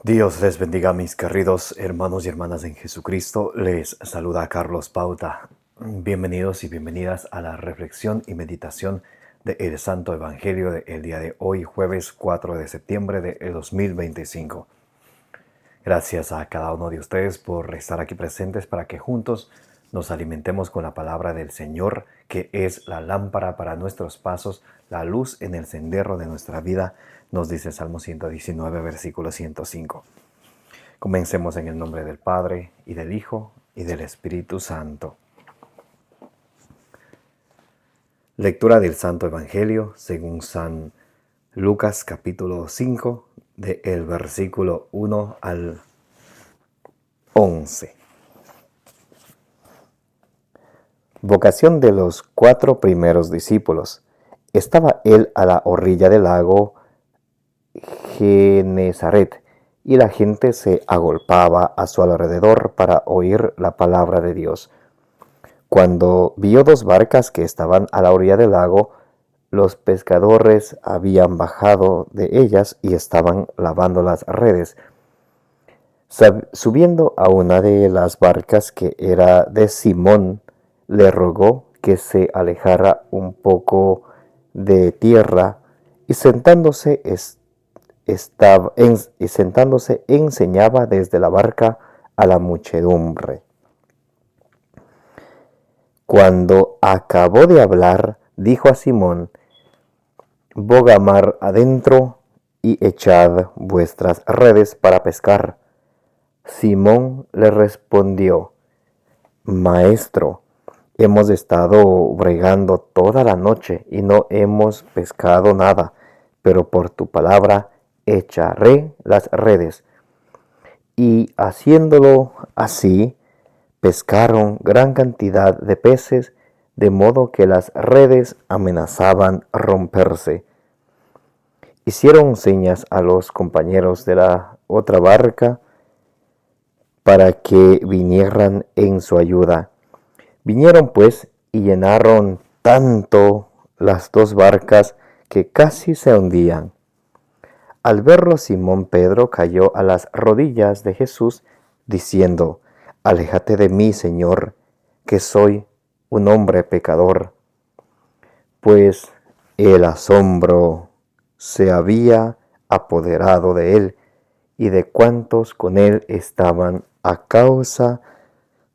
Dios les bendiga, mis queridos hermanos y hermanas en Jesucristo. Les saluda Carlos Pauta. Bienvenidos y bienvenidas a la reflexión y meditación del Santo Evangelio del día de hoy, jueves 4 de septiembre de 2025. Gracias a cada uno de ustedes por estar aquí presentes para que juntos nos alimentemos con la palabra del Señor, que es la lámpara para nuestros pasos, la luz en el sendero de nuestra vida, nos dice Salmo 119, versículo 105. Comencemos en el nombre del Padre, y del Hijo, y del Espíritu Santo. Lectura del Santo Evangelio según San Lucas capítulo 5, del versículo 1 al 11. Vocación de los 4 primeros discípulos. Estaba él a la orilla del lago Genezaret, y la gente se agolpaba a su alrededor para oír la palabra de Dios. Cuando vio 2 barcas que estaban a la orilla del lago, los pescadores habían bajado de ellas y estaban lavando las redes. Subiendo a una de las barcas, que era de Simón, le rogó que se alejara un poco de tierra, y sentándose enseñaba desde la barca a la muchedumbre. Cuando acabó de hablar, dijo a Simón: «Boga mar adentro y echad vuestras redes para pescar». Simón le respondió: «Maestro, hemos estado bregando toda la noche y no hemos pescado nada, pero por tu palabra echaré las redes». Y haciéndolo así, pescaron gran cantidad de peces, de modo que las redes amenazaban romperse. Hicieron señas a los compañeros de la otra barca para que vinieran en su ayuda. Vinieron pues y llenaron tanto las 2 barcas que casi se hundían. Al verlo, Simón Pedro cayó a las rodillas de Jesús, diciendo: «Aléjate de mí, Señor, que soy un hombre pecador». Pues el asombro se había apoderado de él y de cuantos con él estaban, a causa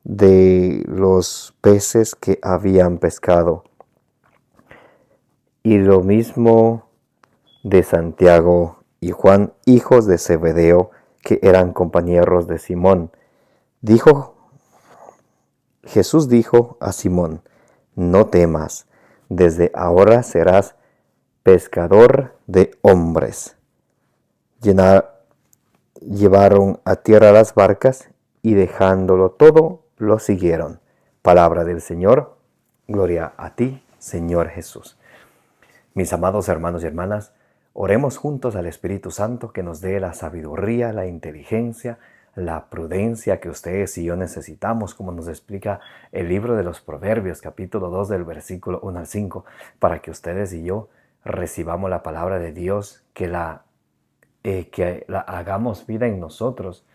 de los peces que habían pescado. Y lo mismo de Santiago y Juan, hijos de Zebedeo, que eran compañeros de Simón. Jesús dijo a Simón: «No temas, desde ahora serás pescador de hombres». Llevaron a tierra las barcas y, dejándolo todo, lo siguieron. Palabra del Señor. Gloria a ti, Señor Jesús. Mis amados hermanos y hermanas, oremos juntos al Espíritu Santo que nos dé la sabiduría, la inteligencia, la prudencia que ustedes y yo necesitamos, como nos explica el libro de los Proverbios, capítulo 2, del versículo 1 al 5, para que ustedes y yo recibamos la palabra de Dios, que la hagamos vida en nosotros,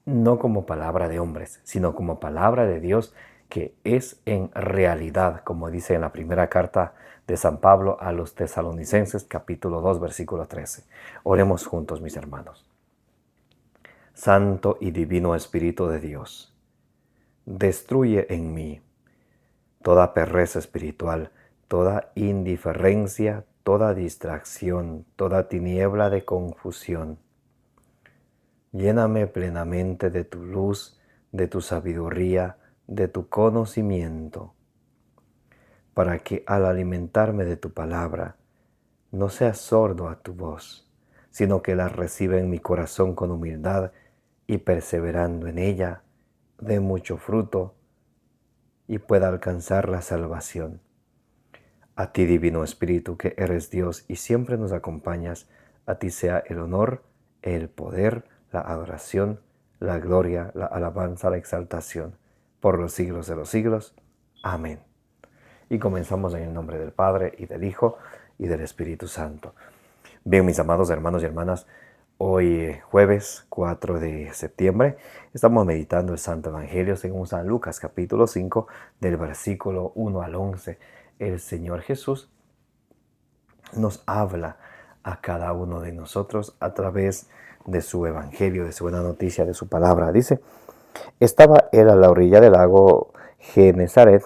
no como palabra de hombres, sino como palabra de Dios, que es en realidad, como dice en la primera carta de San Pablo a los Tesalonicenses, capítulo 2, versículo 13. Oremos juntos, mis hermanos. Santo y divino Espíritu de Dios, destruye en mí toda pereza espiritual, toda indiferencia, toda distracción, toda tiniebla de confusión. Lléname plenamente de tu luz, de tu sabiduría, de tu conocimiento, para que al alimentarme de tu palabra no sea sordo a tu voz, sino que la reciba en mi corazón con humildad y, perseverando en ella, dé mucho fruto y pueda alcanzar la salvación. A ti, Divino Espíritu, que eres Dios y siempre nos acompañas, a ti sea el honor, el poder, la adoración, la gloria, la alabanza, la exaltación, por los siglos de los siglos. Amén. Y comenzamos en el nombre del Padre, y del Hijo, y del Espíritu Santo. Bien, mis amados hermanos y hermanas, Hoy, jueves 4 de septiembre, estamos meditando el Santo Evangelio según San Lucas, capítulo 5, del versículo 1 al 11. El Señor Jesús nos habla a cada uno de nosotros a través de su Evangelio, de su buena noticia, de su palabra. Dice, estaba él a la orilla del lago Genezaret,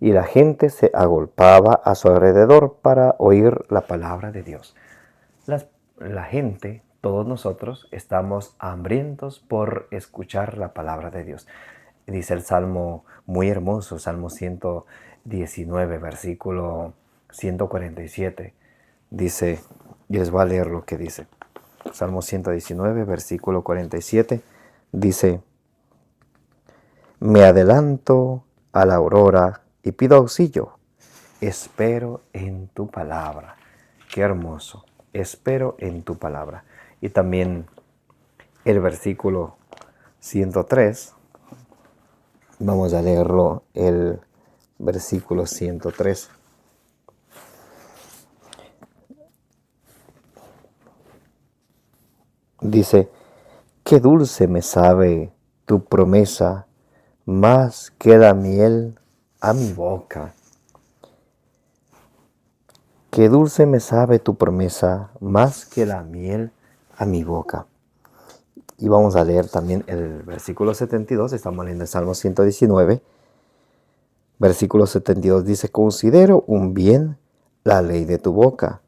y la gente se agolpaba a su alrededor para oír la palabra de Dios. La gente, todos nosotros, estamos hambrientos por escuchar la palabra de Dios. Dice el Salmo muy hermoso, Salmo 119, versículo 147. Dice, y les voy a leer lo que dice. Salmo 119, versículo 47, dice, me adelanto a la aurora y pido auxilio. Espero en tu palabra. Qué hermoso. Espero en tu palabra. Y también el versículo 103. Vamos a leerlo, el versículo 103. Dice, qué dulce me sabe tu promesa, más que la miel a mi boca. Qué dulce me sabe tu promesa, más que la miel a mi boca. Y vamos a leer también el versículo 72, estamos leyendo el Salmo 119. Versículo 72 dice, considero un bien la ley de tu boca,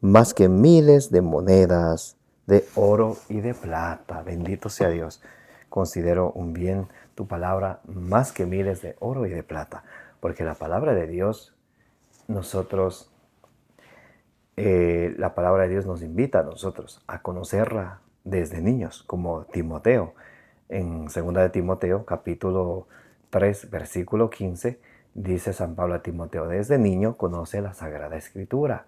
más que miles de monedas de oro y de plata. Bendito sea Dios. Considero un bien tu palabra más que miles de oro y de plata. Porque la palabra de Dios, la palabra de Dios nos invita a nosotros a conocerla desde niños, como Timoteo. En 2 de Timoteo, capítulo 3, versículo 15, dice San Pablo a Timoteo, desde niño conoce la Sagrada Escritura,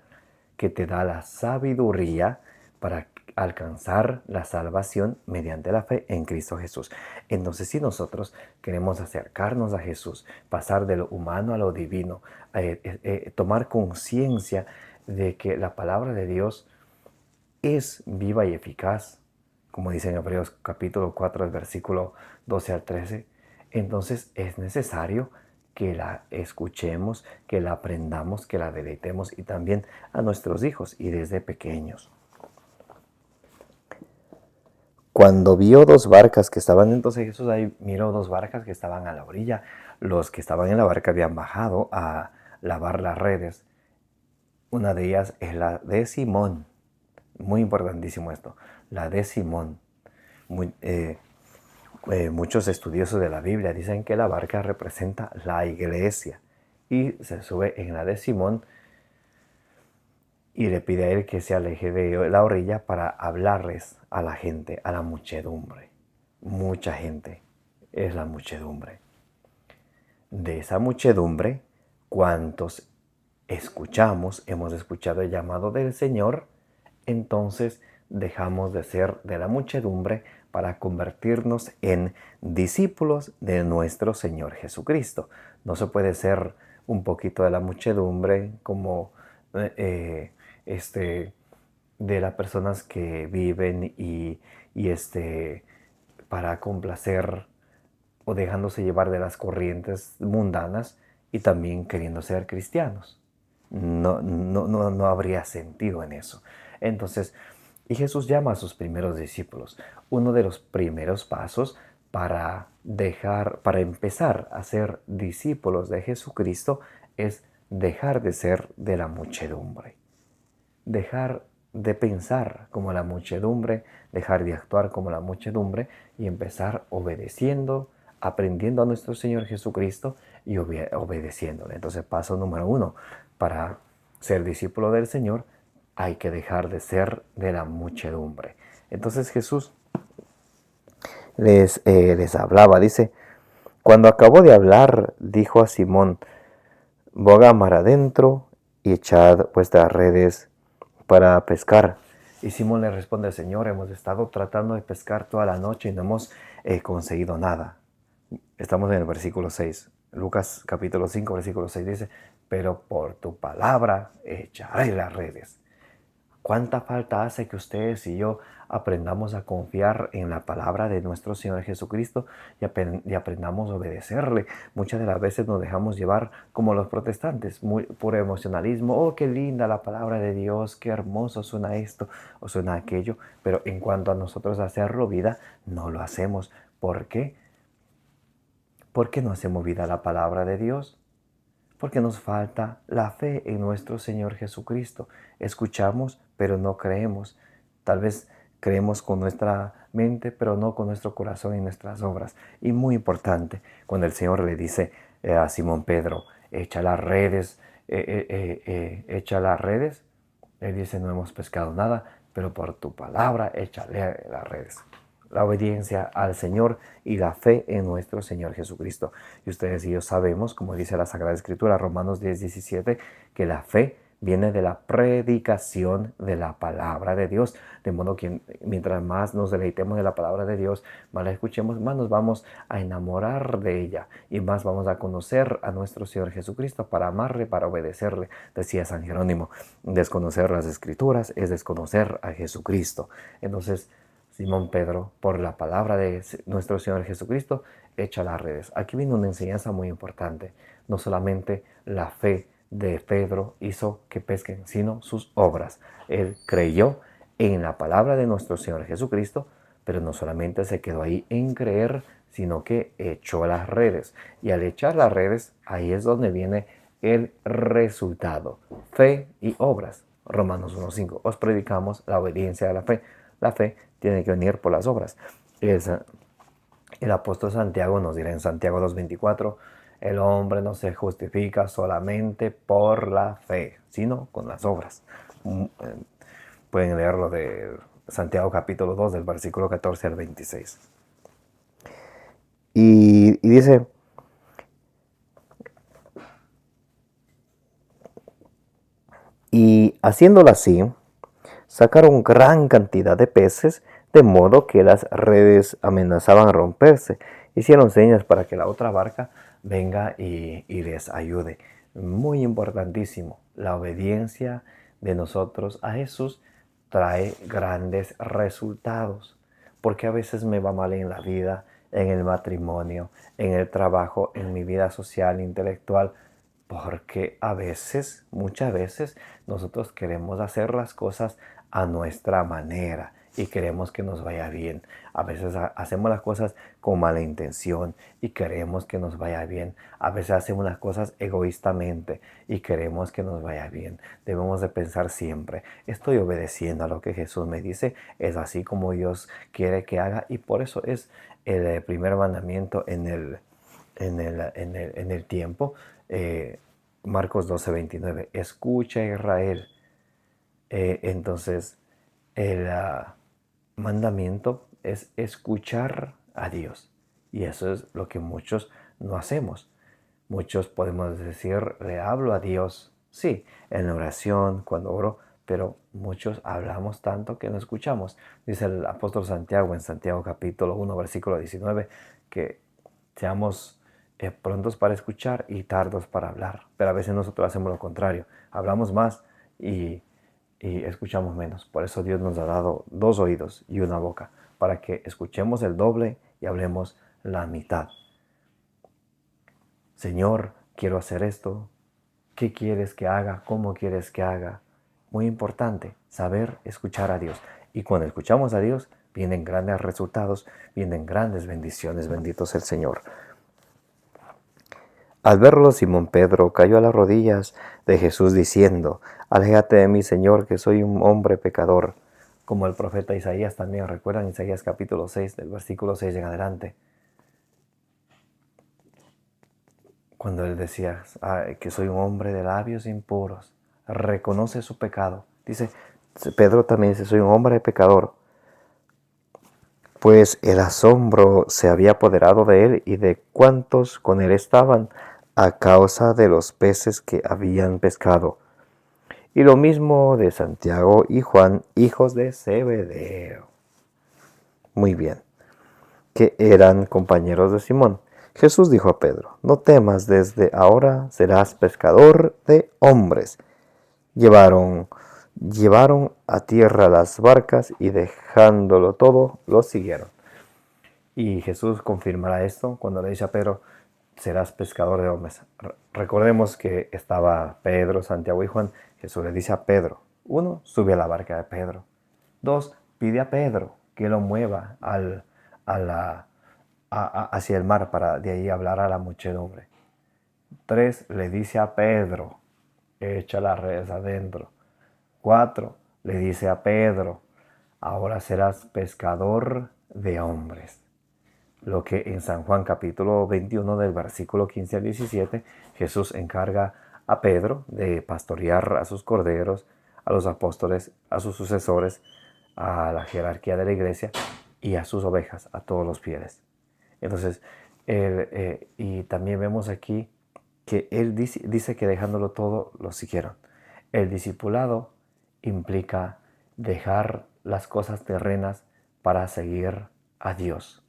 que te da la sabiduría para alcanzar la salvación mediante la fe en Cristo Jesús. Entonces, si nosotros queremos acercarnos a Jesús, pasar de lo humano a lo divino, tomar conciencia de que la palabra de Dios es viva y eficaz, como dice en Hebreos capítulo 4, el versículo 12 al 13, entonces es necesario que la escuchemos, que la aprendamos, que la deleitemos y también a nuestros hijos y desde pequeños. Cuando vio dos barcas que estaban, entonces Jesús ahí miró dos barcas que estaban a la orilla. Los que estaban en la barca habían bajado a lavar las redes. Una de ellas es la de Simón. Muy importantísimo esto. La de Simón. Muchos estudiosos de la Biblia dicen que la barca representa la iglesia. Y se sube en la de Simón y le pide a él que se aleje de la orilla para hablarles a la gente, a la muchedumbre. Mucha gente es la muchedumbre. De esa muchedumbre, ¿cuántos hemos escuchado el llamado del Señor? Entonces dejamos de ser de la muchedumbre para convertirnos en discípulos de nuestro Señor Jesucristo. No se puede ser un poquito de la muchedumbre como de las personas que viven y para complacer o dejándose llevar de las corrientes mundanas y también queriendo ser cristianos. No habría sentido en eso. Entonces, y Jesús llama a sus primeros discípulos. Uno de los primeros pasos para empezar a ser discípulos de Jesucristo es dejar de ser de la muchedumbre. Dejar de pensar como la muchedumbre, dejar de actuar como la muchedumbre y empezar obedeciendo, aprendiendo a nuestro Señor Jesucristo y obedeciéndole. Entonces, paso número 1, para ser discípulo del Señor hay que dejar de ser de la muchedumbre. Entonces Jesús les hablaba, dice, cuando acabó de hablar, dijo a Simón, boga mar adentro y echad vuestras redes para pescar. Y Simón le responde, Señor, hemos estado tratando de pescar toda la noche y no hemos conseguido nada. Estamos en el versículo 6. Lucas capítulo 5, versículo 6 dice, pero por tu palabra echaré las redes. ¿Cuánta falta hace que ustedes y yo aprendamos a confiar en la palabra de nuestro Señor Jesucristo y aprendamos a obedecerle? Muchas de las veces nos dejamos llevar como los protestantes, muy por emocionalismo. Oh, qué linda la palabra de Dios, qué hermoso suena esto o suena aquello. Pero en cuanto a nosotros hacerlo vida, no lo hacemos. ¿Por qué? ¿Por qué no hacemos vida a la palabra de Dios? Porque nos falta la fe en nuestro Señor Jesucristo. Escuchamos, pero no creemos. Tal vez creemos con nuestra mente, pero no con nuestro corazón y nuestras obras. Y muy importante, cuando el Señor le dice a Simón Pedro, echa las redes, echa las redes, él dice, no hemos pescado nada, pero por tu palabra échale las redes. La obediencia al Señor y la fe en nuestro Señor Jesucristo. Y ustedes y yo sabemos, como dice la Sagrada Escritura, Romanos 10:17, que la fe viene de la predicación de la palabra de Dios. De modo que mientras más nos deleitemos de la palabra de Dios, más la escuchemos, más nos vamos a enamorar de ella y más vamos a conocer a nuestro Señor Jesucristo para amarle, para obedecerle. Decía San Jerónimo, desconocer las Escrituras es desconocer a Jesucristo. Entonces, Simón Pedro, por la palabra de nuestro Señor Jesucristo, echa las redes. Aquí viene una enseñanza muy importante. No solamente la fe de Pedro hizo que pesquen, sino sus obras. Él creyó en la palabra de nuestro Señor Jesucristo, pero no solamente se quedó ahí en creer, sino que echó las redes. Y al echar las redes, ahí es donde viene el resultado. Fe y obras. Romanos 1:5. Os predicamos la obediencia a la fe. La fe tiene que venir por las obras. El apóstol Santiago nos dirá en Santiago 2:24, el hombre no se justifica solamente por la fe, sino con las obras. Pueden leerlo de Santiago capítulo 2, del versículo 14 al 26. Y dice, y haciéndolo así, sacaron gran cantidad de peces, de modo que las redes amenazaban romperse. Hicieron señas para que la otra barca venga y les ayude. Muy importantísimo, la obediencia de nosotros a Jesús trae grandes resultados. Porque a veces me va mal en la vida, en el matrimonio, en el trabajo, en mi vida social, intelectual. Porque a veces, muchas veces, nosotros queremos hacer las cosas a nuestra manera y queremos que nos vaya bien. A veces hacemos las cosas con mala intención y queremos que nos vaya bien. A veces hacemos las cosas egoístamente y queremos que nos vaya bien. Debemos de pensar siempre, estoy obedeciendo a lo que Jesús me dice, es así como Dios quiere que haga, y por eso es el primer mandamiento en el tiempo. Marcos 12:29, escucha Israel. Entonces, el mandamiento es escuchar a Dios. Y eso es lo que muchos no hacemos. Muchos podemos decir, le hablo a Dios, sí, en la oración, cuando oro, pero muchos hablamos tanto que no escuchamos. Dice el apóstol Santiago en Santiago capítulo 1, versículo 19, que seamos prontos para escuchar y tardos para hablar. Pero a veces nosotros hacemos lo contrario. Hablamos más y escuchamos menos. Por eso Dios nos ha dado 2 oídos y una boca, para que escuchemos el doble y hablemos la mitad. Señor, quiero hacer esto. ¿Qué quieres que haga? ¿Cómo quieres que haga? Muy importante, saber escuchar a Dios. Y cuando escuchamos a Dios, vienen grandes resultados, vienen grandes bendiciones. Bendito sea el Señor. Al verlo, Simón Pedro cayó a las rodillas de Jesús diciendo, aléjate de mí, Señor, que soy un hombre pecador. Como el profeta Isaías también, recuerdan Isaías capítulo 6, del versículo 6 en adelante. Cuando él decía que soy un hombre de labios impuros, reconoce su pecado. Dice, Pedro también dice, soy un hombre pecador. Pues el asombro se había apoderado de él y de cuantos con él estaban, a causa de los peces que habían pescado. Y lo mismo de Santiago y Juan, hijos de Zebedeo. Muy bien, que eran compañeros de Simón. Jesús dijo a Pedro, no temas, desde ahora serás pescador de hombres. Llevaron Llevaron a tierra las barcas y dejándolo todo, los siguieron. Y Jesús confirmará esto cuando le dice a Pedro, serás pescador de hombres. Recordemos que estaba Pedro, Santiago y Juan. Jesús le dice a Pedro, 1, sube a la barca de Pedro. 2, pide a Pedro que lo mueva hacia el mar para de ahí hablar a la muchedumbre. 3, le dice a Pedro, echa las redes adentro. 4, le dice a Pedro, ahora serás pescador de hombres. Lo que en San Juan capítulo 21 del versículo 15 al 17, Jesús encarga a Pedro de pastorear a sus corderos, a los apóstoles, a sus sucesores, a la jerarquía de la iglesia y a sus ovejas, a todos los fieles. Entonces, y también vemos aquí que él dice que dejándolo todo, lo siguieron. El discipulado implica dejar las cosas terrenas para seguir a Dios.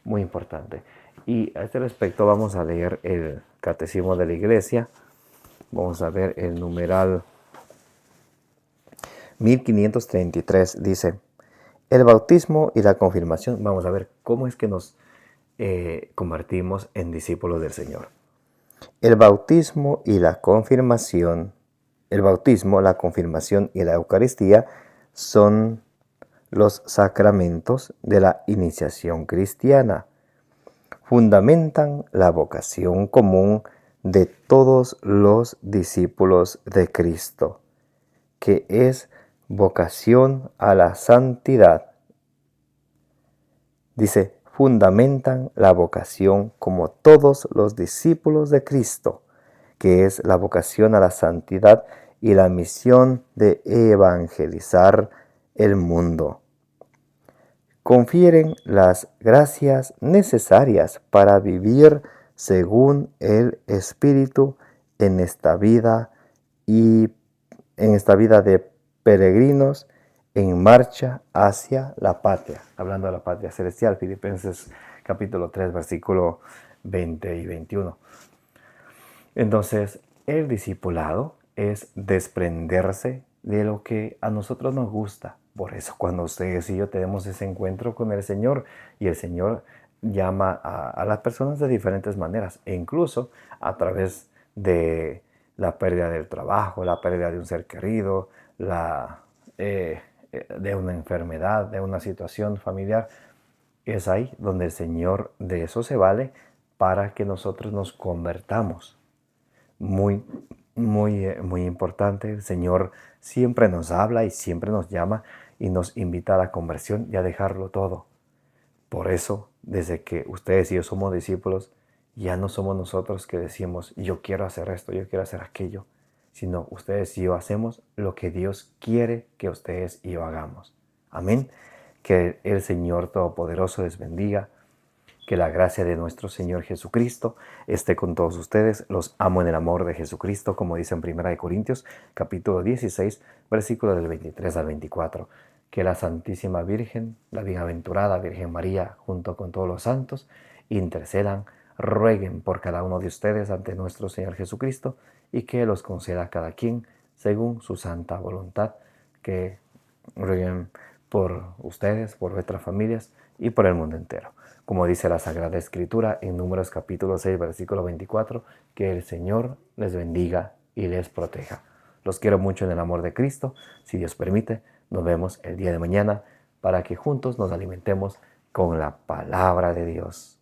Muy importante. Y a este respecto vamos a leer el Catecismo de la Iglesia. Vamos a ver el numeral 1533. Dice, el bautismo y la confirmación. Vamos a ver cómo es que nos convertimos en discípulos del Señor. El bautismo y la confirmación, el bautismo, la confirmación y la Eucaristía son los sacramentos de la iniciación cristiana. Fundamentan la vocación común de todos los discípulos de Cristo, que es vocación a la santidad. Dice, fundamentan la vocación como todos los discípulos de Cristo, que es la vocación a la santidad y la misión de evangelizar el mundo. Confieren las gracias necesarias para vivir según el Espíritu en esta vida y en esta vida de peregrinos en marcha hacia la patria. Hablando de la patria celestial, Filipenses capítulo 3, versículo 20 y 21. Entonces, el discipulado es desprenderse de lo que a nosotros nos gusta. Por eso cuando ustedes y yo tenemos ese encuentro con el Señor y el Señor llama a las personas de diferentes maneras e incluso a través de la pérdida del trabajo, la pérdida de un ser querido, de una enfermedad, de una situación familiar. Es ahí donde el Señor de eso se vale para que nosotros nos convertamos. Muy importante. El Señor siempre nos habla y siempre nos llama y nos invita a la conversión y a dejarlo todo. Por eso, desde que ustedes y yo somos discípulos, ya no somos nosotros que decimos, yo quiero hacer esto, yo quiero hacer aquello, sino ustedes y yo hacemos lo que Dios quiere que ustedes y yo hagamos. Amén. Que el Señor Todopoderoso les bendiga. Que la gracia de nuestro Señor Jesucristo esté con todos ustedes. Los amo en el amor de Jesucristo, como dice en 1 Corintios, capítulo 16, versículos del 23 al 24. Que la Santísima Virgen, la bienaventurada Virgen María, junto con todos los santos, intercedan, rueguen por cada uno de ustedes ante nuestro Señor Jesucristo y que los conceda a cada quien según su santa voluntad. Que rueguen por ustedes, por vuestras familias y por el mundo entero. Como dice la Sagrada Escritura en Números capítulo 6, versículo 24, que el Señor les bendiga y les proteja. Los quiero mucho en el amor de Cristo. Si Dios permite, nos vemos el día de mañana para que juntos nos alimentemos con la palabra de Dios.